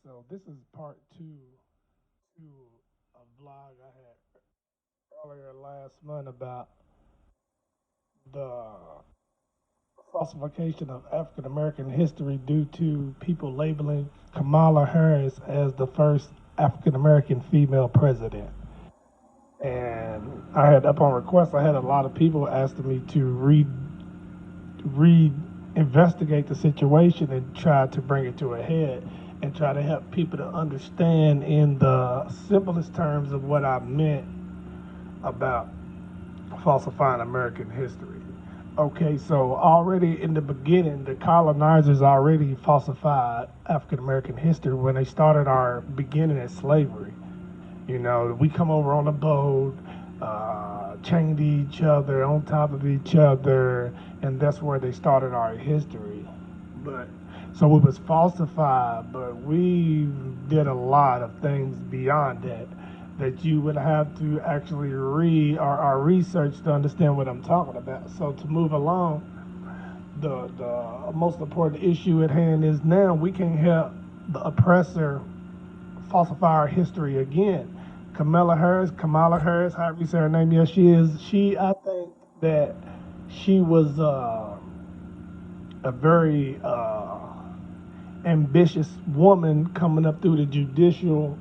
So this is part to a vlog I had earlier last month about the falsification of African American history due to people labeling Kamala Harris as the first African American female president. And I had, upon request, I had a lot of people asking me to read, investigate the situation and try to bring it to a head and try to help people to understand in the simplest terms of what I meant about falsifying American history. Okay, so already in the beginning, the colonizers already falsified African American history when they started our beginning as slavery. You know, we come over on a boat, chained to each other, on top of each other, and that's where they started our history. But so it was falsified, but we did a lot of things beyond that that you would have to actually read or research to understand what I'm talking about. So to move along, the most important issue at hand is now we can help the oppressor falsify our history again. Kamala Harris, however you say her name, yes, she is. I think that she was a very ambitious woman coming up through the judicial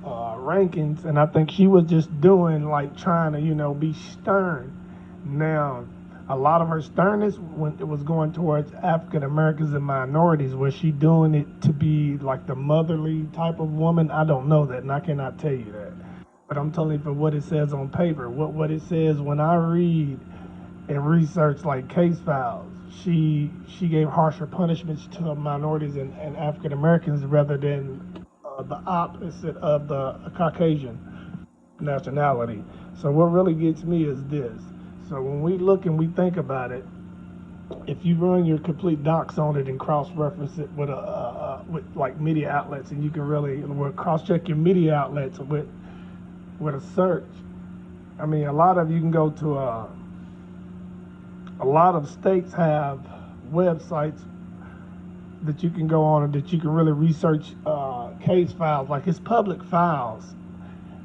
rankings, and I think she was just doing like trying to, be stern. Now, a lot of her sternness when it was going towards African Americans and minorities, was she doing it to be like the motherly type of woman? I don't know that, and I cannot tell you that. But I'm telling you for what it says on paper, what it says when I read and research like case files. She gave harsher punishments to minorities and African Americans rather than the opposite of the Caucasian nationality. So what really gets me is this. So when we look and we think about it, if you run your complete docs on it and cross-reference it with with like media outlets, and you can really cross-check your media outlets with a search. I mean, a lot of you can go to a lot of states have websites that you can go on and that you can really research case files. Like it's public files.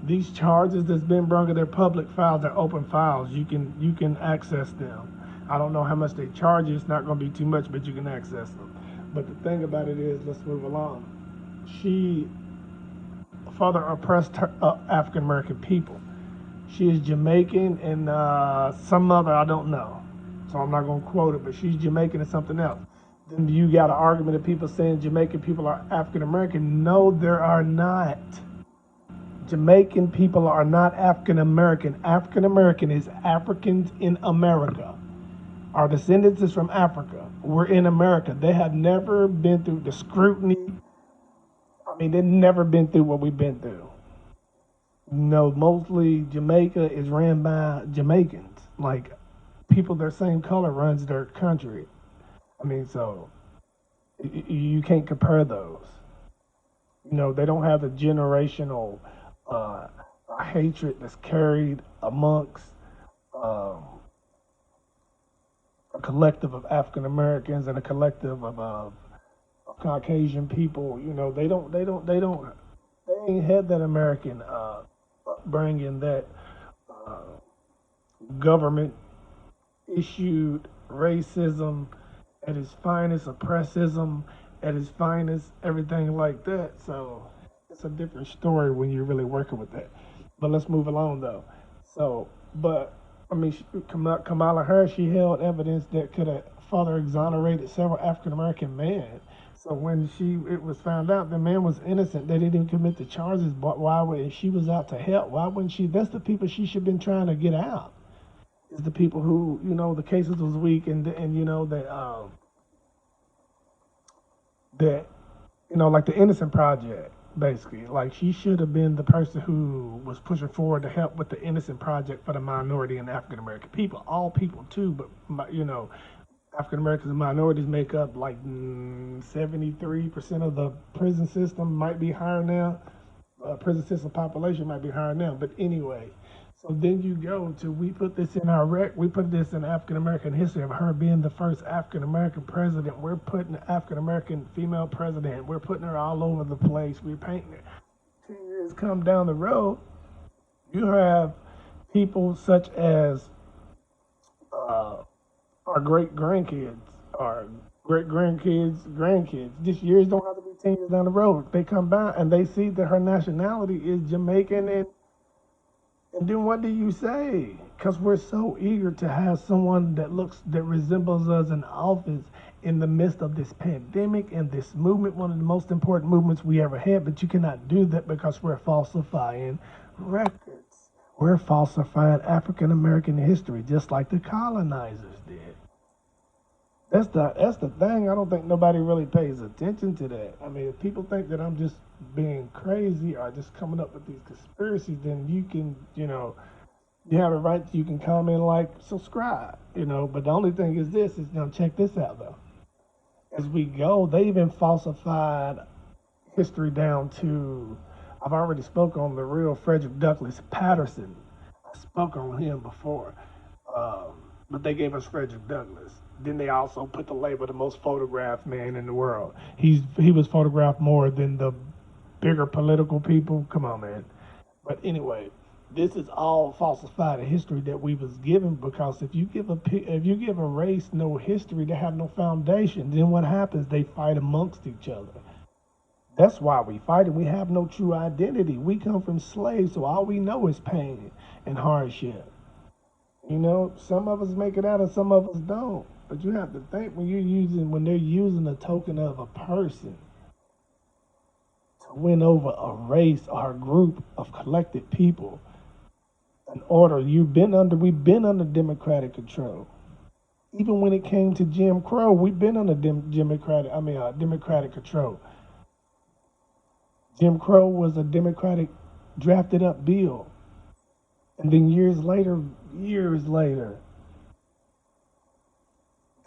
These charges that's been brought, they're public files. They're open files. You can access them. I don't know how much they charge you. It's not going to be too much, but you can access them. But the thing about it is, let's move along. She further oppressed her, African American people. She is Jamaican and some other, I don't know. So I'm not going to quote it, but she's Jamaican and something else. Then you got an argument of people saying Jamaican people are African American. No, there are not. Jamaican people are not African American. African American is Africans in America. Our descendants is from Africa. We're in America. They have never been through the scrutiny. I mean, they've never been through what we've been through. No, mostly Jamaica is ran by Jamaicans. Like people their same color runs their country. I mean, so you can't compare those. They don't have the generational uh, hatred that's carried amongst um, a collective of African Americans and a collective of Caucasian people. They ain't had that American upbringing, that uh, government issued racism at its finest, oppressism at its finest, everything like that. So it's a different story when you're really working with that. But let's move along though. So, but I mean, Kamala Harris, she held evidence that could have further exonerated several African American men. So when it was found out the man was innocent, they didn't even commit the charges. But why would, if she was out to help? Why wouldn't she? That's the people she should have been trying to get out. Is the people who the cases was weak, and that like the Innocent Project, basically. Like she should have been the person who was pushing forward to help with the Innocent Project for the minority and African American people, all people too, but African Americans and minorities make up like 73% of the prison system. Might be higher now. Prison system population might be higher now, but anyway. So then you go to, we put this in we put this in African American history of her being the first African American president. We're putting the African American female president. We're putting her all over the place. We're painting her. 2 years come down the road, you have people such as uh, our great grandkids, our great grandkids. Just years don't have to be 10 years down the road. They come by and they see that her nationality is Jamaican, and then what do you say? Because we're so eager to have someone that resembles us in office in the midst of this pandemic and this movement, one of the most important movements we ever had. But you cannot do that because we're falsifying records. We're falsifying African American history, just like the colonizers did. That's the thing. I don't think nobody really pays attention to that. I mean, if people think that I'm just being crazy or just coming up with these conspiracies, then you can, you have a right. You can comment, like, subscribe, But the only thing is this: is check this out though. As we go, they even falsified history down to. I've already spoke on the real Frederick Douglass Patterson. I spoke on him before, but they gave us Frederick Douglass. Then they also put the label the most photographed man in the world. He was photographed more than the bigger political people. Come on, man. But anyway, this is all falsified history that we was given, because if you give a race no history, they have no foundation. Then what happens? They fight amongst each other. That's why we fight, and we have no true identity. We come from slaves, so all we know is pain and hardship. Some of us make it out and some of us don't. But you have to think when they're using a token of a person to win over a race or a group of collected people. In order, we've been under democratic control. Even when it came to Jim Crow, we've been under democratic control. Jim Crow was a Democratic drafted up bill. And then years later,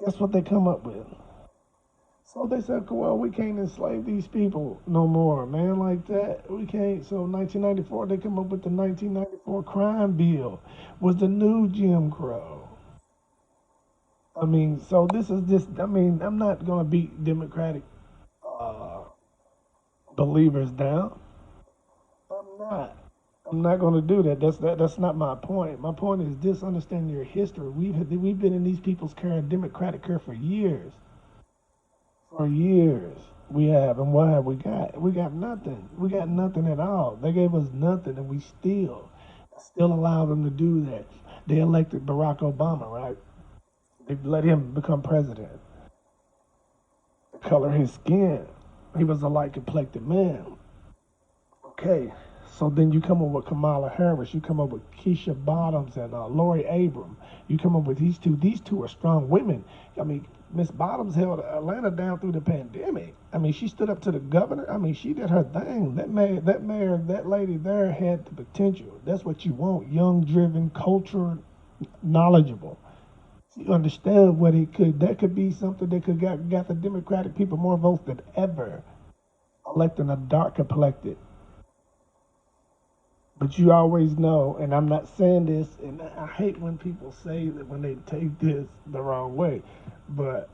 guess what they come up with? So they said, well, we can't enslave these people no more, man, like that. We can't. So 1994, they come up with the 1994 crime bill, was the new Jim Crow. I mean, so this is just, I'm not going to beat Democratic believers down. I'm not going to do that. That's not my point. My point is just understand your history. We've been in these people's care, Democratic care, for years. For years we have, and what have we got? We got nothing. We got nothing at all. They gave us nothing, and we still allow them to do that. They elected Barack Obama, right? They let him become president. The color of his skin, he was a light-complected man. Okay. So then you come up with Kamala Harris, you come up with Keisha Bottoms and Lori Abram. You come up with these two. These two are strong women. I mean, Miss Bottoms held Atlanta down through the pandemic. I mean, she stood up to the governor. I mean, she did her thing. That mayor, that lady there had the potential. That's what you want: young, driven, cultured, knowledgeable. You understand what it could. That could be something that could got the Democratic people more votes than ever, electing a dark complected. But you always know, and I'm not saying this, and I hate when people say that when they take this the wrong way, but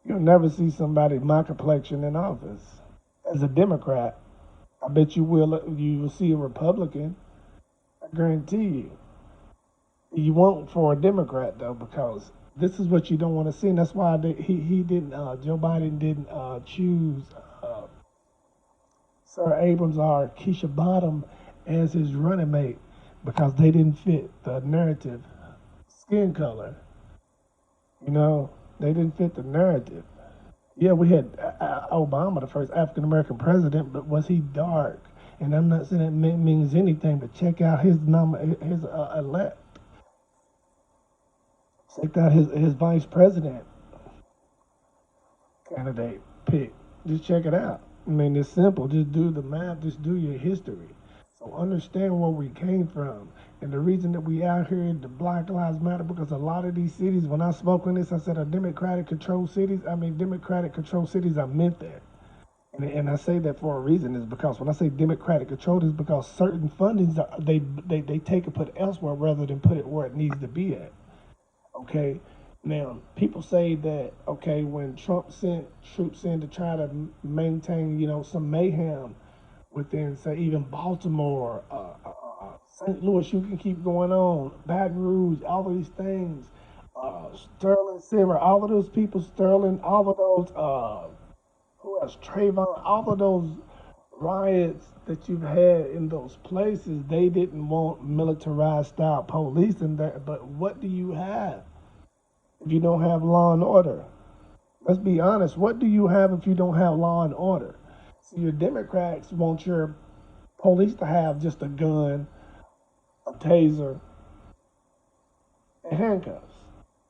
you'll never see somebody my complexion in office. As a Democrat, I bet you will see a Republican. I guarantee you. You won't for a Democrat, though, because this is what you don't want to see, and that's why Joe Biden didn't choose Sarah Abrams or Keisha Bottom as his running mate, because they didn't fit the narrative skin color. They didn't fit the narrative. Yeah, we had Obama, the first African American president, but was he dark? And I'm not saying that means anything, but check out his elect. Check out his vice president candidate pick. Just check it out. I mean, it's simple. Just do the math. Just do your history. So understand where we came from. And the reason that we out here, the Black Lives Matter, because a lot of these cities, when I spoke on this, I said Democratic controlled cities, I meant that. And I say that for a reason, is because when I say democratic control, is because certain fundings they take and put elsewhere rather than put it where it needs to be at. Okay, now people say that okay, when Trump sent troops in to try to maintain some mayhem within say even Baltimore, St. Louis, you can keep going on, Baton Rouge, all of these things, Sterling Silver, all of those people, Sterling, all of those. Who else? Trayvon, all of those riots that you've had in those places, they didn't want militarized style police in there. But what do you have if you don't have law and order? Let's be honest. What do you have if you don't have law and order? So your Democrats want your police to have just a gun, a taser, and handcuffs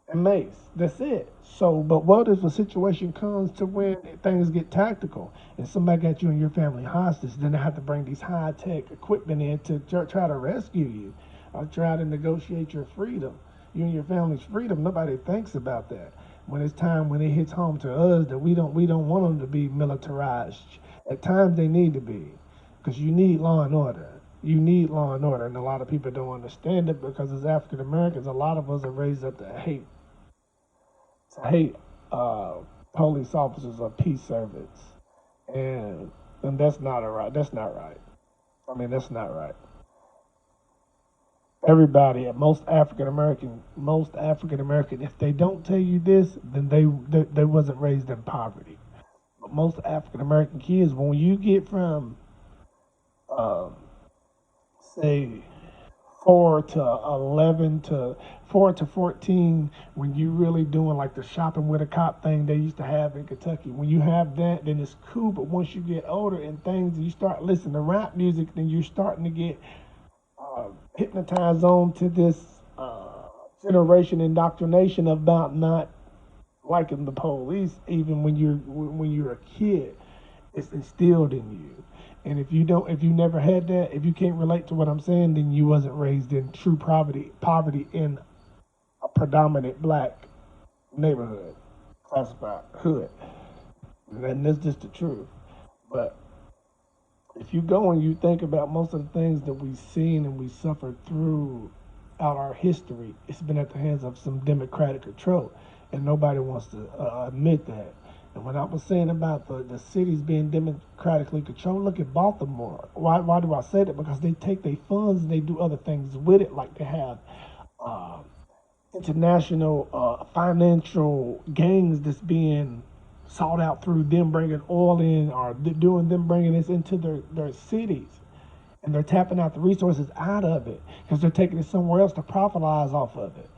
and mace. That's it. So, but what if a situation comes to when things get tactical and somebody got you and your family hostage? Then they have to bring these high tech equipment in to try to rescue you or try to negotiate your freedom, you and your family's freedom. Nobody thinks about that. When it's time, when it hits home to us, that we don't want them to be militarized. At times they need to be, because you need law and order. You need law and order, and a lot of people don't understand it because as African Americans, a lot of us are raised up to hate uh, police officers or peace servants, and that's not a right. That's not right. I mean, that's not right. Everybody, most African American, if they don't tell you this, then they wasn't raised in poverty. But most African American kids, when you get from um, say 4 to 14, when you really doing like the shopping with a cop thing they used to have in Kentucky. When you have that, then it's cool. But once you get older and things, you start listening to rap music, then you're starting to get hypnotized on to this generation indoctrination about not liking the police, even when you're a kid. It's instilled in you. And if you never had that, if you can't relate to what I'm saying, then you wasn't raised in true poverty in a predominant black neighborhood, classified hood. And that's just the truth. But if you go and you think about most of the things that we've seen and we suffered through out our history, it's been at the hands of some democratic control, and nobody wants to admit that. And when I was saying about the cities being democratically controlled, look at Baltimore. Why do I say that? Because they take their funds and they do other things with it, like they have uh, international financial gains that's being sought out through them bringing oil in or doing them bringing this into their cities. And they're tapping out the resources out of it because they're taking it somewhere else to profitize off of it.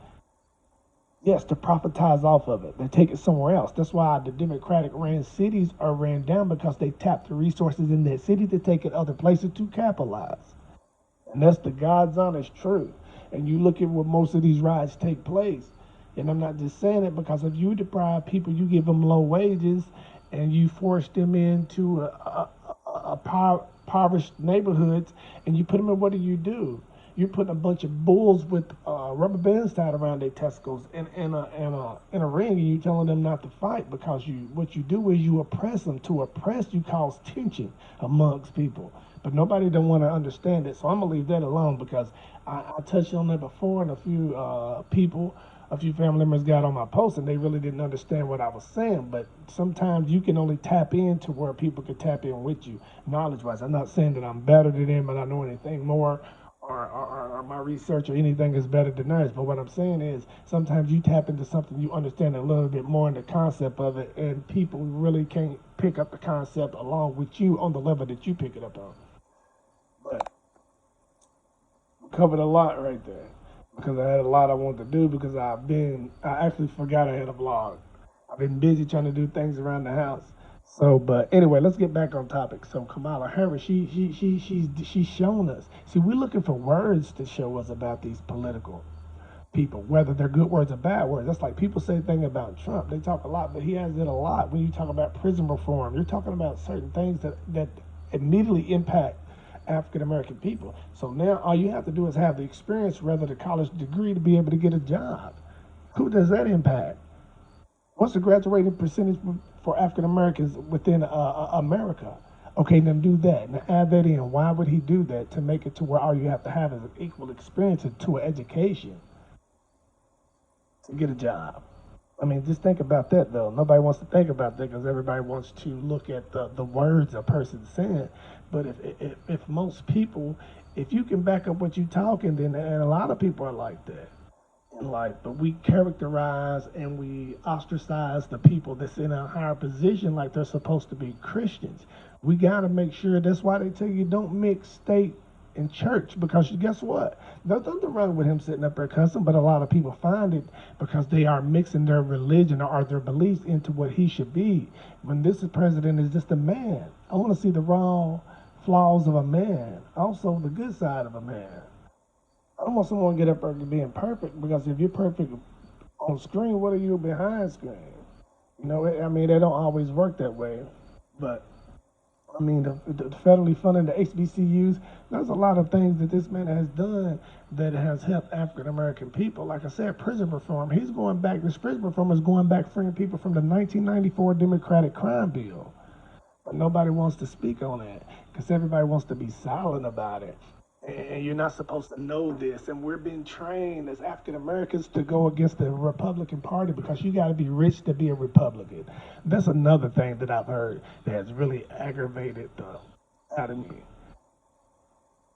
Yes, to profitize off of it. They take it somewhere else. That's why the Democratic ran cities are ran down because they tap the resources in that city to take it other places to capitalize. And that's the God's honest truth. And you look at what most of these riots take place. And I'm not just saying it because if you deprive people, you give them low wages and you force them into impoverished neighborhoods and you put them in, what do? You're putting a bunch of bulls with rubber bands tied around their testicles in a ring, and you telling them not to fight because what you do is you oppress them. To oppress, you cause tension amongst people, but nobody don't want to understand it. So I'm gonna leave that alone because I touched on that before, and a few family members got on my post, and they really didn't understand what I was saying. But sometimes you can only tap into where people can tap in with you, knowledge-wise. I'm not saying that I'm better than them and I know anything more or my research or anything is better than theirs. But what I'm saying is sometimes you tap into something, you understand a little bit more in the concept of it, and people really can't pick up the concept along with you on the level that you pick it up on. But we covered a lot right there because I had a lot I wanted to do because I actually forgot I had a vlog. I've been busy trying to do things around the house. So, but anyway, let's get back on topic. So Kamala Harris, she's shown us. See, we're looking for words to show us about these political people, whether they're good words or bad words. That's like people say things about Trump. They talk a lot, but he has it a lot. When you talk about prison reform, you're talking about certain things that immediately impact African American people. So now all you have to do is have the experience, rather the college degree, to be able to get a job. Who does that impact? What's the graduating percentage for for African Americans within America. Okay, then do that. Now add that in. Why would he do that? To make it to where all you have to have is an equal experience to an education to get a job. I mean, just think about that, though. Nobody wants to think about that because everybody wants to look at the words a person's saying. But if most people, if you can back up what you're talking, then and a lot of people are like that in life. But we characterize and we ostracize the people that's in a higher position like they're supposed to be Christians. We got to make sure. That's why they tell you don't mix state and church, because guess what? There's nothing wrong with him sitting up there cussing, but a lot of people find it because they are mixing their religion or their beliefs into what he should be. When this president is just a man, I want to see the raw flaws of a man, also the good side of a man. I don't want someone to get up there being perfect, because if you're perfect on screen, what are you behind screen? You know, I mean, they don't always work that way, but I mean, the federally funding, the HBCUs, there's a lot of things that this man has done that has helped African American people. Like I said, prison reform. He's going back, this prison reform is going back freeing people from the 1994 Democratic crime bill. But nobody wants to speak on that because everybody wants to be silent about it. And you're not supposed to know this. And we're being trained as African Americans to go against the Republican Party because you got to be rich to be a Republican. That's another thing that I've heard that has really aggravated out of me.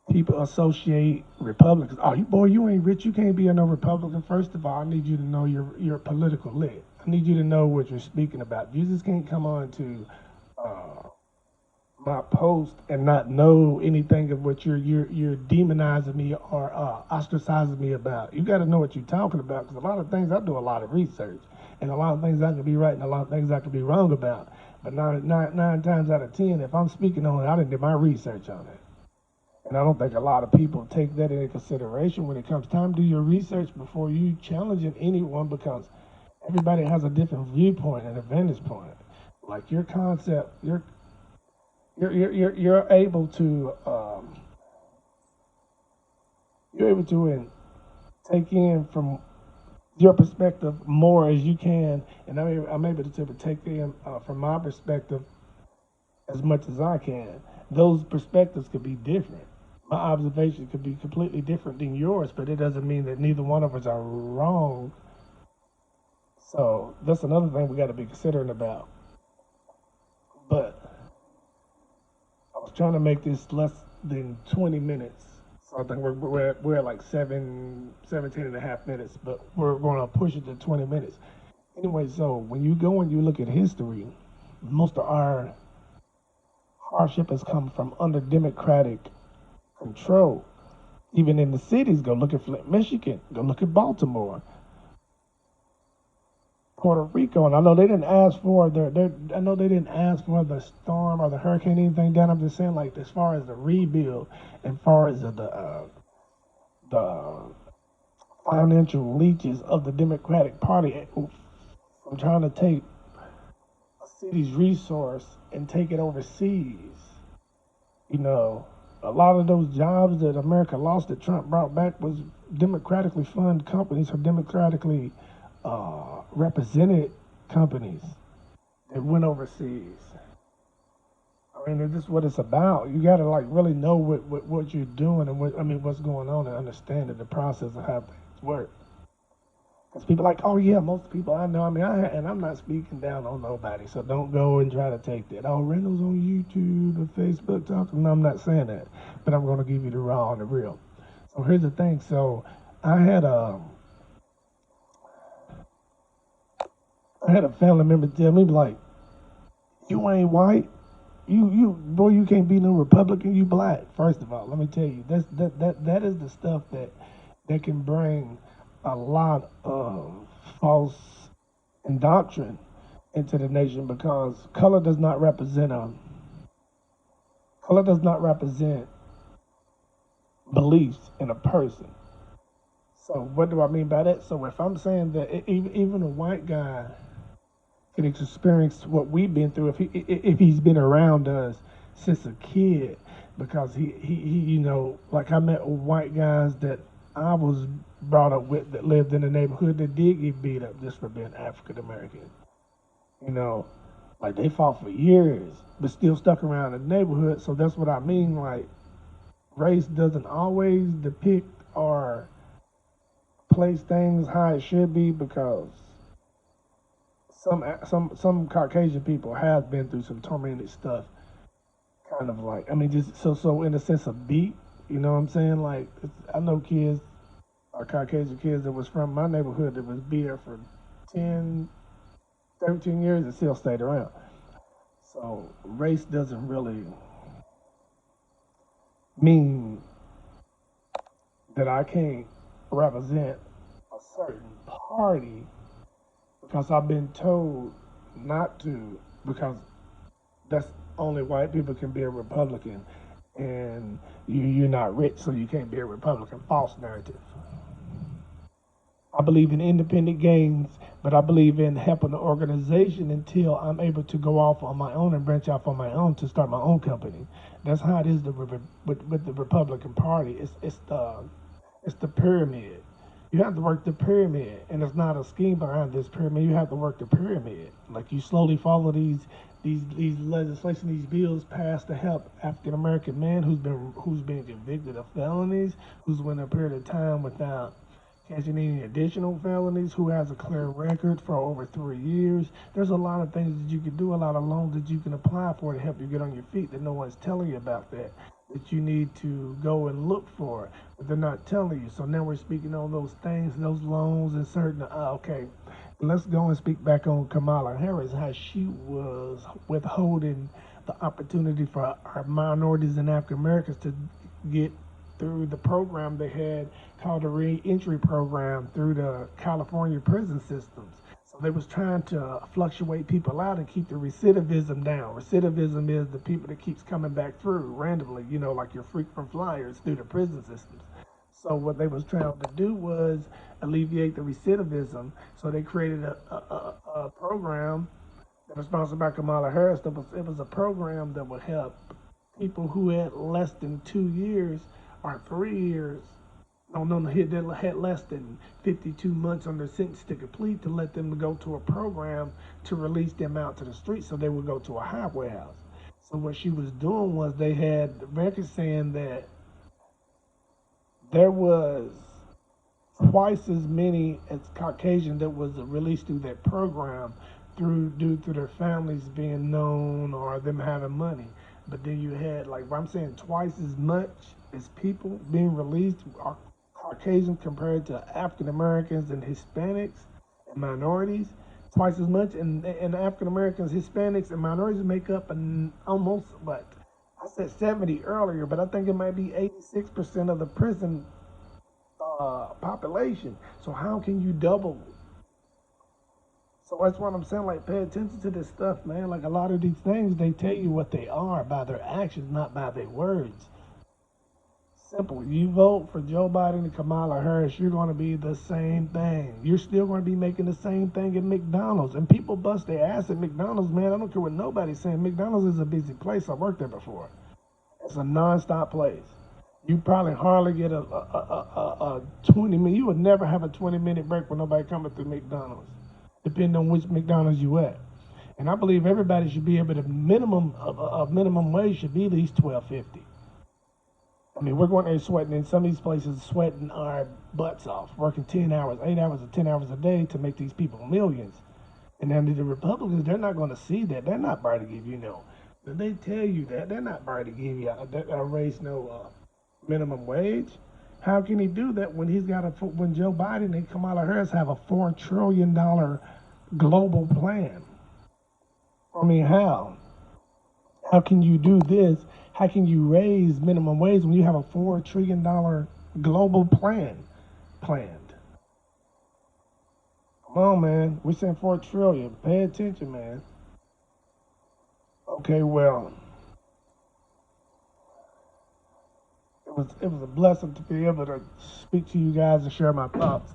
People associate Republicans. Oh, you ain't rich. You can't be a no Republican. First of all, I need you to know your political lit. I need you to know what you're speaking about. You just can't come on to my post and not know anything of what you're demonizing me or ostracizing me about. You got to know what you're talking about, because a lot of things, I do a lot of research, and a lot of things I could be right and a lot of things I could be wrong about. But nine times out of 10, if I'm speaking on it, I didn't do my research on it. And I don't think a lot of people take that into consideration when it comes time to do your research before you challenging anyone, because everybody has a different viewpoint and a vantage point. Like your concept, you're able to take in from your perspective more as you can, and I'm able to take in from my perspective as much as I can. Those perspectives could be different. My observation could be completely different than yours, but it doesn't mean that neither one of us are wrong. So that's another thing we got to be considering about. But I was trying to make this less than 20 minutes. So I think we're at like 17 and a half minutes, but we're going to push it to 20 minutes. Anyway, so when you go and you look at history, most of our hardship has come from under Democratic control. Even in the cities, go look at Flint, Michigan, go look at Baltimore, Puerto Rico, and I know they didn't ask for the storm or the hurricane, anything down. I'm just saying, like, as far as the rebuild, as far as the financial leeches of the Democratic Party from trying to take a city's resource and take it overseas. You know, a lot of those jobs that America lost that Trump brought back was democratically funded companies or democratically represented companies that went overseas. I mean, this is what it's about. You got to like really know what you're doing and what's going on, and understanding the process of how things work. Because people are like, oh yeah, most people I know. And I'm not speaking down on nobody, so don't go and try to take that. Oh, Reynolds on YouTube or Facebook talking. No, I'm not saying that, but I'm going to give you the raw and the real. So here's the thing. So I had a family member tell me, like, you ain't white. You can't be no Republican. You black. First of all, let me tell you, that is the stuff that can bring a lot of false indoctrination into the nation, because color does not represent beliefs in a person. So what do I mean by that? So if I'm saying that even a white guy can experience what we've been through if he's been around us since a kid, because he you know, like I met white guys that I was brought up with that lived in the neighborhood that did get beat up just for being African American. You know, Like they fought for years, but still stuck around the neighborhood. So that's what I mean. Like race doesn't always depict or place things how it should be, because some Caucasian people have been through some tormented stuff. Kind of like, I mean, just so in a sense of beat. You know what I'm saying? Like I know kids, or Caucasian kids that was from my neighborhood that was beat there for 10, 13 years and still stayed around. So race doesn't really mean that I can't represent a certain party because I've been told not to, because that's only white people can be a Republican, and you're not rich, so you can't be a Republican. False narrative. I believe in independent gains, but I believe in helping the organization until I'm able to go off on my own and branch off on my own to start my own company. That's how it is with the Republican Party. It's the pyramid. You have to work the pyramid, and it's not a scheme behind this pyramid. You have to work the pyramid. Like you slowly follow these legislation, these bills passed to help African American men who's been convicted of felonies, who's went a period of time without catching any additional felonies, who has a clear record for over 3 years. There's a lot of things that you can do, a lot of loans that you can apply for to help you get on your feet that no one's telling you about that you need to go and look for, but they're not telling you. So now we're speaking on those things, those loans, and certain, okay, let's go and speak back on Kamala Harris, how she was withholding the opportunity for our minorities and African Americans to get through the program they had called the re-entry program through the California prison systems. So they was trying to fluctuate people out and keep the recidivism down. Recidivism is the people that keeps coming back through randomly, like your frequent flyers through the prison systems. So what they was trying to do was alleviate the recidivism. So they created a program that was sponsored by Kamala Harris. It was a program that would help people who had less than 2 years or 3 years, that had less than 52 months on their sentence to complete, to let them go to a program to release them out to the streets so they would go to a halfway house. So what she was doing was they had records saying that there was twice as many as Caucasian that was released through that program due to their families being known or them having money. But then you had, like I'm saying, twice as much as people being released are Caucasian compared to African Americans and Hispanics and minorities. Twice as much, and African Americans, Hispanics, and minorities make up almost, what I said 70 earlier, but I think it might be 86% of the prison population. So how can you double? So that's what I'm saying. Like, pay attention to this stuff, man. Like a lot of these things, they tell you what they are by their actions, not by their words. Simple. You vote for Joe Biden and Kamala Harris, you're going to be the same thing. You're still going to be making the same thing at McDonald's. And people bust their ass at McDonald's, man. I don't care what nobody's saying. McDonald's is a busy place. I worked there before. It's a non-stop place. You probably hardly get a 20-minute. You would never have a 20-minute break when nobody coming through McDonald's, depending on which McDonald's you at. And I believe everybody should be able to minimum wage should be at least $12.50. I mean, we're going there sweating in some of these places, sweating our butts off, working 10 hours, 8 hours, or 10 hours a day to make these people millions. And then the Republicans, they're not going to see that. They're not about to give you they tell you that. They're not about to give you a raise minimum wage. How can he do that when when Joe Biden and Kamala Harris have a $4 trillion global plan? I mean, how? How can you do this? How can you raise minimum wage when you have a $4 trillion global plan planned? Come on, man. We're saying $4 trillion. Pay attention, man. Okay, well, it was a blessing to be able to speak to you guys and share my thoughts.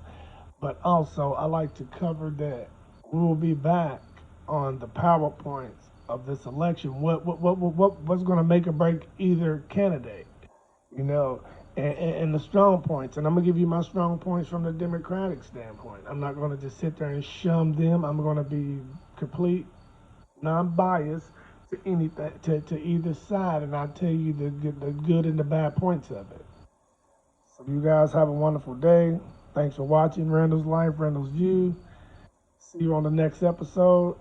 But also, I like to cover that we will be back on the PowerPoints of this election. What's going to make or break either candidate, and the strong points. And I'm going to give you my strong points from the Democratic standpoint. I'm not going to just sit there and shun them. I'm going to be complete, non-biased to anything, to either side, and I'll tell you the good and the bad points of it. So you guys have a wonderful day. Thanks for watching Randall's Life, Randall's View. See you on the next episode.